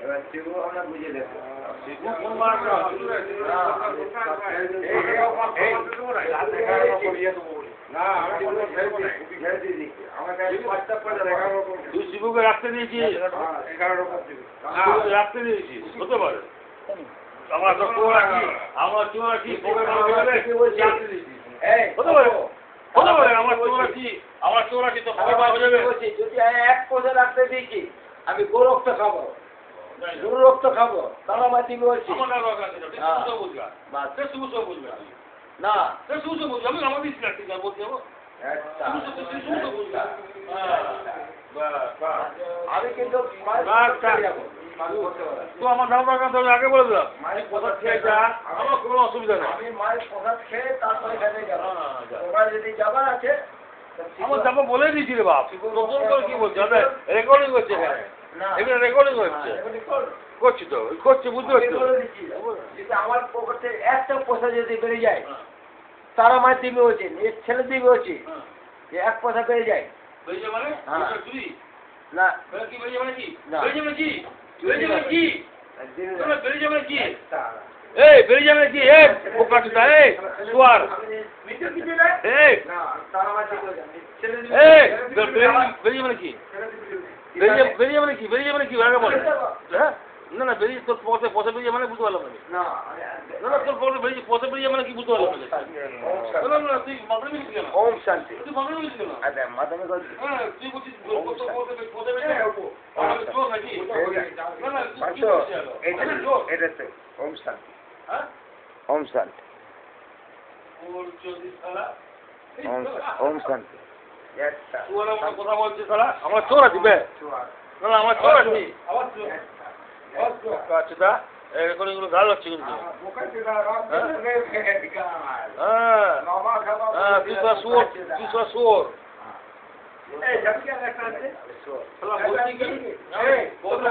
এবার শিবু আমরা বুঝে দেবো তুই শিবুকে রাখতে দিয়েছিস, রাখতে দিয়েছিস, হতে পারে আমরা তো কেউ রাখি, আমরা কেউ রাখি, হতে পারে, হতে পারে আমরা কেউ রাখি, আমরা কেউ রাখি তো হয়ে যাবে। যদি 1 পয়সা রাখতে দিয়েছি আমি গোরক্ত খাবো, গরু রক্ত খাবো, তারা মাটি বলছি না আমি কিন্তু তো আমার দাম দরকার তাহলে আগে বলে দিলাম প্রসাদ খেয়ে যা, আমার কোনো অসুবিধা নেই। আমি মায়ের প্রসাদ খেয়ে তারপরে এখানে যাবো, তোমার যদি যাবার আছে আমার যাবো বলে দিয়েছি রে বাপ, নতুন করে কি বলছি রেকর্ডিং করছে এখানে, এখানে রেকর্ডিং হচ্ছে, করছি তো করছি বুঝতে পারছি। যদি আমার পকেটে একটা পয়সা যদি বেড়ে যায় তারা মায়ের দিবে হচ্ছে, ছেলে দিবে হচ্ছে যে 1 পয়সা বেড়ে যায় না কি বেড়ে যাবে নাকি, বেড়ে যাবে কি, বেড়ে যাবে কি, বেড়ে যাবে কি, এই বেড়ে যাবে কি, এই পোকাটা, এই সোয়ার, এই বেড়ে যাবে নাকি, বেরিয়ে যাবে নাকি, বেরিয়ে যাবে নাকি আগে বলে, হ্যাঁ না না বেরিয়ে তোর পথে বেরিয়ে মানে বুঝতে পারলাম না, না না তোর পথে বেরিয়ে বেরিয়ে মানে কি বুঝতে পারলাম না, না না তুই মাধ্যমিক নিয়েছিস কেন, ওম শান্তি তুই মাধ্যমিক নিয়েছিস কেন, আচ্ছা মাধ্যমিক হ্যাঁ তুই বলছিস পথে বেরিয়ে জোর নাকি, না না এটা তো ওম শান্তি, হ্যাঁ ওম শান্তি, ওর যদি সালা ওম শান্তি কথা বলছি সালা আমার চোর আছি বে, না না আমার চোর আছি, আচ্ছা রেকর্ডিংগুলো গাল হচ্ছে কিন্তু, হ্যাঁ তুই তো শুয়োর, তুই তো শুয়োর বলছি কি বলে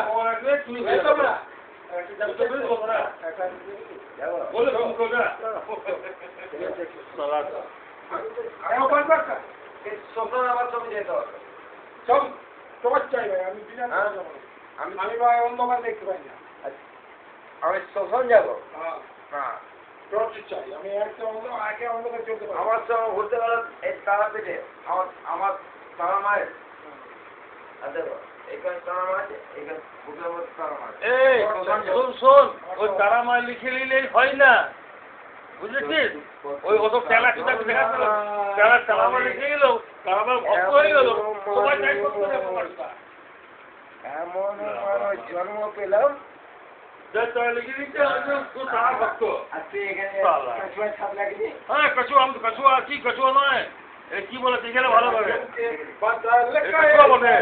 আমার ছবি যেতে হবে সব তোমার চাই ভাই, আমি বিনা আমি ভাই অন্ধকার দেখতে পাই না, আমি শোষণ যাবো হ্যাঁ টর্চ চাই, আমি একটা অন্ধকার চলতে পারি। আমার সঙ্গে ঘুরতে গেল এই তারাপীঠে আমার তারা মায়ের দেখো এখানে তারা মা আছে, এখানে বুকের মধ্যে তারা মা আছে। এই শোন শোন ওই তারা মা লিখে নিলেই হয় না বুঝেছিস, ওই অত খেলা চুটা দেখাচ্ছে না, তারা মা লিখে গেল, তারা মা ভক্ত হয়ে গেল, সবাই চাই করতে এমন মানুষ জন্ম পেলাম লিখে দিচ্ছে তারা ভক্ত, হ্যাঁ কচুয়া, আমি তো কচুয়া আছি, কচুয়া নয় কি বলে দেখে ভালো করে কচুয়া বলে,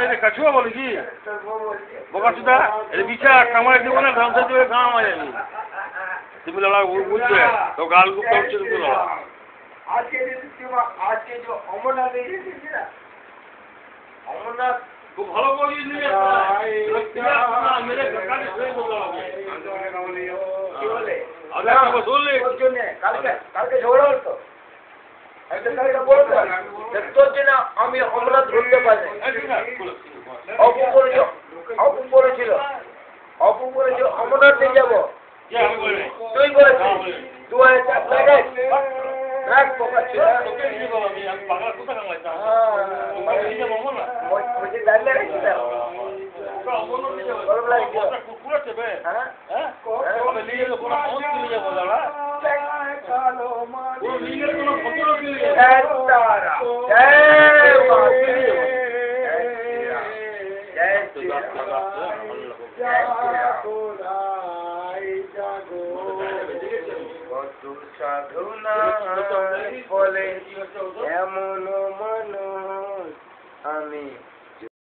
এটা কচুয়া বলে কি বোকা চুদা, এটা বিচার কামাই দেবো না, ধামসা দেবে কামাই যাবি, তুমি লড়া বুঝবে তো গাল গুপ্ত হচ্ছে কিন্তু লড়া। আজকে যে অমরনাথ না অমরনাথ খুব ভালো করে নিয়ে মেরে কাকাকে শুয়ে বলতে হবে কি বলে শুনলে কালকে ঝগড়া হতো তোর জন্য আমি অমরনাথ ঘুরতে পারি, অপু বলেছিল অমরনাথ নিয়ে যাবো, তুই বলেছিস 2000 রাখ পোকা ছিল দাঁড়িয়ে রেখেছিলাম সাধনা ফলে এমন মানুষ আমি